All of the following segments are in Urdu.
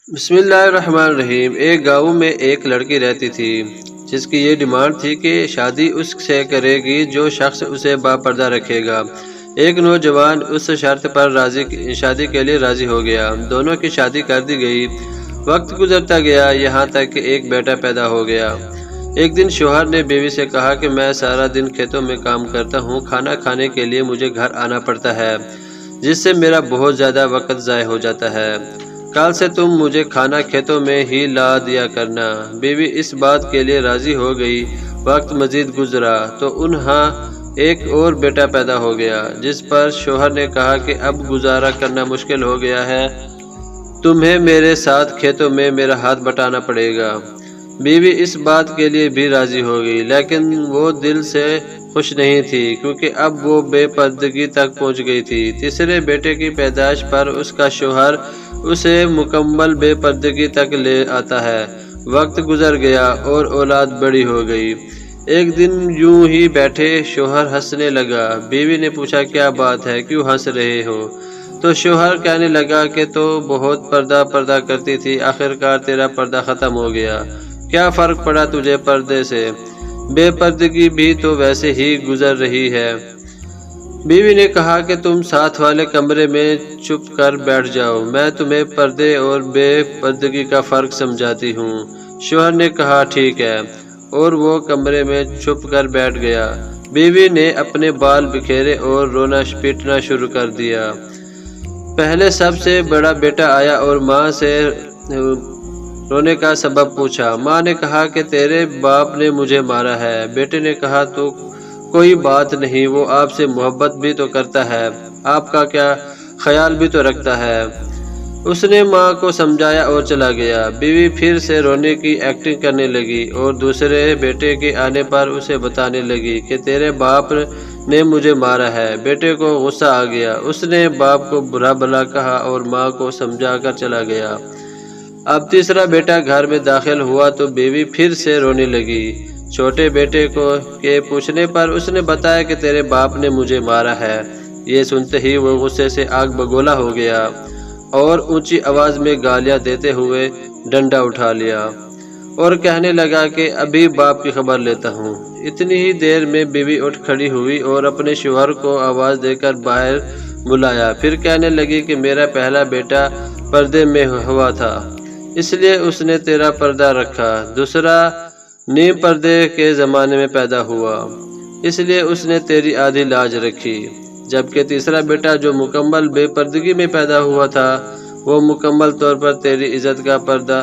بسم اللہ الرحمن الرحیم۔ ایک گاؤں میں ایک لڑکی رہتی تھی جس کی یہ ڈیمانڈ تھی کہ شادی اس سے کرے گی جو شخص اسے باپردہ رکھے گا۔ ایک نوجوان اس شرط پر شادی کے لیے راضی ہو گیا۔ دونوں کی شادی کر دی گئی۔ وقت گزرتا گیا، یہاں تک کہ ایک بیٹا پیدا ہو گیا۔ ایک دن شوہر نے بیوی سے کہا کہ میں سارا دن کھیتوں میں کام کرتا ہوں، کھانا کھانے کے لیے مجھے گھر آنا پڑتا ہے، جس سے میرا بہت زیادہ وقت ضائع ہو جاتا ہے۔ کل سے تم مجھے کھانا کھیتوں میں ہی لا دیا کرنا۔ بیوی اس بات کے لیے راضی ہو گئی۔ وقت مزید گزرا تو انہاں ایک اور بیٹا پیدا ہو گیا، جس پر شوہر نے کہا کہ اب گزارا کرنا مشکل ہو گیا ہے، تمہیں میرے ساتھ کھیتوں میں میرا ہاتھ بٹانا پڑے گا۔ بیوی اس بات کے لیے بھی راضی ہو گئی، لیکن وہ دل سے خوش نہیں تھی کیونکہ اب وہ بے پردگی تک پہنچ گئی تھی۔ تیسرے بیٹے کی پیدائش پر اس کا شوہر اسے مکمل بے پردگی تک لے آتا ہے۔ وقت گزر گیا اور اولاد بڑی ہو گئی۔ ایک دن یوں ہی بیٹھے شوہر ہنسنے لگا۔ بیوی نے پوچھا کیا بات ہے، کیوں ہنس رہے ہو؟ تو شوہر کہنے لگا کہ تو بہت پردہ کرتی تھی، آخرکار تیرا پردہ ختم ہو گیا۔ کیا فرق پڑا تجھے پردے سے؟ بے پردگی بھی تو ویسے ہی گزر رہی ہے۔ بیوی نے کہا کہ تم ساتھ والے کمرے میں چھپ کر بیٹھ جاؤ، میں تمہیں پردے اور بے پردگی کا فرق سمجھاتی ہوں۔ شوہر نے کہا ٹھیک ہے، اور وہ کمرے میں چھپ کر بیٹھ گیا۔ بیوی نے اپنے بال بکھیرے اور رونا پیٹنا شروع کر دیا۔ پہلے سب سے بڑا بیٹا آیا اور ماں سے رونے کا سبب پوچھا۔ ماں نے کہا کہ تیرے باپ نے مجھے مارا ہے۔ بیٹے نے کہا تو کوئی بات نہیں، وہ آپ سے محبت بھی تو کرتا ہے، آپ کا کیا خیال بھی تو رکھتا ہے۔ اس نے ماں کو سمجھایا اور چلا گیا۔ بیوی پھر سے رونے کی ایکٹنگ کرنے لگی اور دوسرے بیٹے کے آنے پر اسے بتانے لگی کہ تیرے باپ نے مجھے مارا ہے۔ بیٹے کو غصہ آ گیا، اس نے باپ کو برا بھلا کہا اور ماں کو سمجھا کر چلا گیا۔ اب تیسرا بیٹا گھر میں داخل ہوا تو بیوی پھر سے رونے لگی۔ چھوٹے بیٹے کے پوچھنے پر اس نے بتایا کہ تیرے باپ نے مجھے مارا ہے۔ یہ سنتے ہی وہ غصے سے آگ بگولا ہو گیا اور اونچی آواز میں گالیاں دیتے ہوئے ڈنڈا اٹھا لیا اور کہنے لگا کہ ابھی باپ کی خبر لیتا ہوں۔ اتنی ہی دیر میں بیوی اٹھ کھڑی ہوئی اور اپنے شوہر کو آواز دے کر باہر بلایا۔ پھر کہنے لگی کہ میرا پہلا بیٹا پردے میں ہوا تھا، اس لیے اس نے تیرا پردہ رکھا۔ دوسرا نیم پردے کے زمانے میں پیدا ہوا، اس لیے اس نے تیری آدھی لاج رکھی، جبکہ تیسرا بیٹا جو مکمل بے پردگی میں پیدا ہوا تھا وہ مکمل طور پر تیری عزت کا پردہ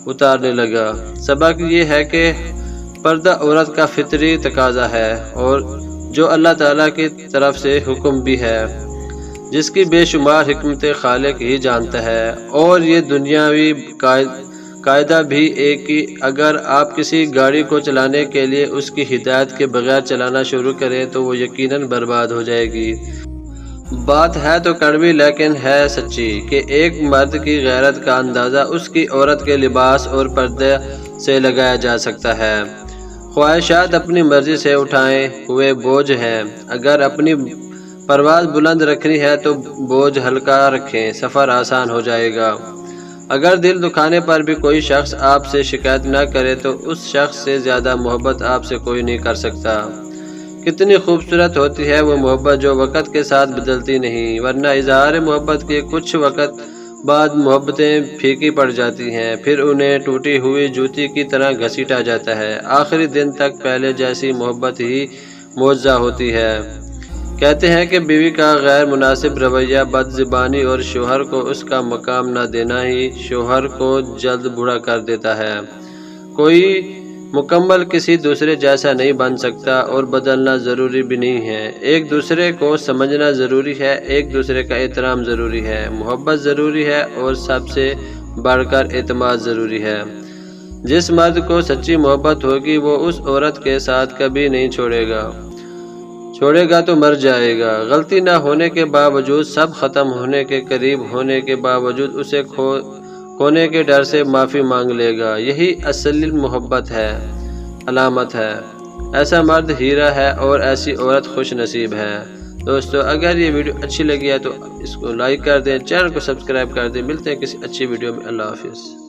اتارنے لگا۔ سبق یہ ہے کہ پردہ عورت کا فطری تقاضا ہے اور جو اللہ تعالیٰ کی طرف سے حکم بھی ہے، جس کی بے شمار حکمت خالق ہی جانتا ہے۔ اور یہ دنیاوی قاعدہ بھی ایک کہ اگر آپ کسی گاڑی کو چلانے کے لیے اس کی ہدایت کے بغیر چلانا شروع کریں تو وہ یقیناً برباد ہو جائے گی۔ بات ہے تو کڑوی لیکن ہے سچی کہ ایک مرد کی غیرت کا اندازہ اس کی عورت کے لباس اور پردے سے لگایا جا سکتا ہے۔ خواہشات اپنی مرضی سے اٹھائے ہوئے بوجھ ہیں، اگر اپنی پرواز بلند رکھنی ہے تو بوجھ ہلکا رکھیں، سفر آسان ہو جائے گا۔ اگر دل دکھانے پر بھی کوئی شخص آپ سے شکایت نہ کرے تو اس شخص سے زیادہ محبت آپ سے کوئی نہیں کر سکتا۔ کتنی خوبصورت ہوتی ہے وہ محبت جو وقت کے ساتھ بدلتی نہیں، ورنہ اظہار محبت کے کچھ وقت بعد محبتیں پھیکی پڑ جاتی ہیں، پھر انہیں ٹوٹی ہوئی جوتی کی طرح گھسیٹا جاتا ہے۔ آخری دن تک پہلے جیسی محبت ہی معجزہ ہوتی ہے۔ کہتے ہیں کہ بیوی کا غیر مناسب رویہ، بد زبانی اور شوہر کو اس کا مقام نہ دینا ہی شوہر کو جلد بوڑھا کر دیتا ہے۔ کوئی مکمل کسی دوسرے جیسا نہیں بن سکتا اور بدلنا ضروری بھی نہیں ہے۔ ایک دوسرے کو سمجھنا ضروری ہے، ایک دوسرے کا احترام ضروری ہے، محبت ضروری ہے اور سب سے بڑھ کر اعتماد ضروری ہے۔ جس مرد کو سچی محبت ہوگی وہ اس عورت کے ساتھ کبھی نہیں چھوڑے گا تو مر جائے گا۔ غلطی نہ ہونے کے باوجود، سب ختم ہونے کے قریب ہونے کے باوجود اسے کھونے کے ڈر سے معافی مانگ لے گا۔ یہی اصل محبت ہے، علامت ہے۔ ایسا مرد ہیرا ہے اور ایسی عورت خوش نصیب ہے۔ دوستو اگر یہ ویڈیو اچھی لگی ہے تو اس کو لائک کر دیں، چینل کو سبسکرائب کر دیں۔ ملتے ہیں کسی اچھی ویڈیو میں، اللہ حافظ۔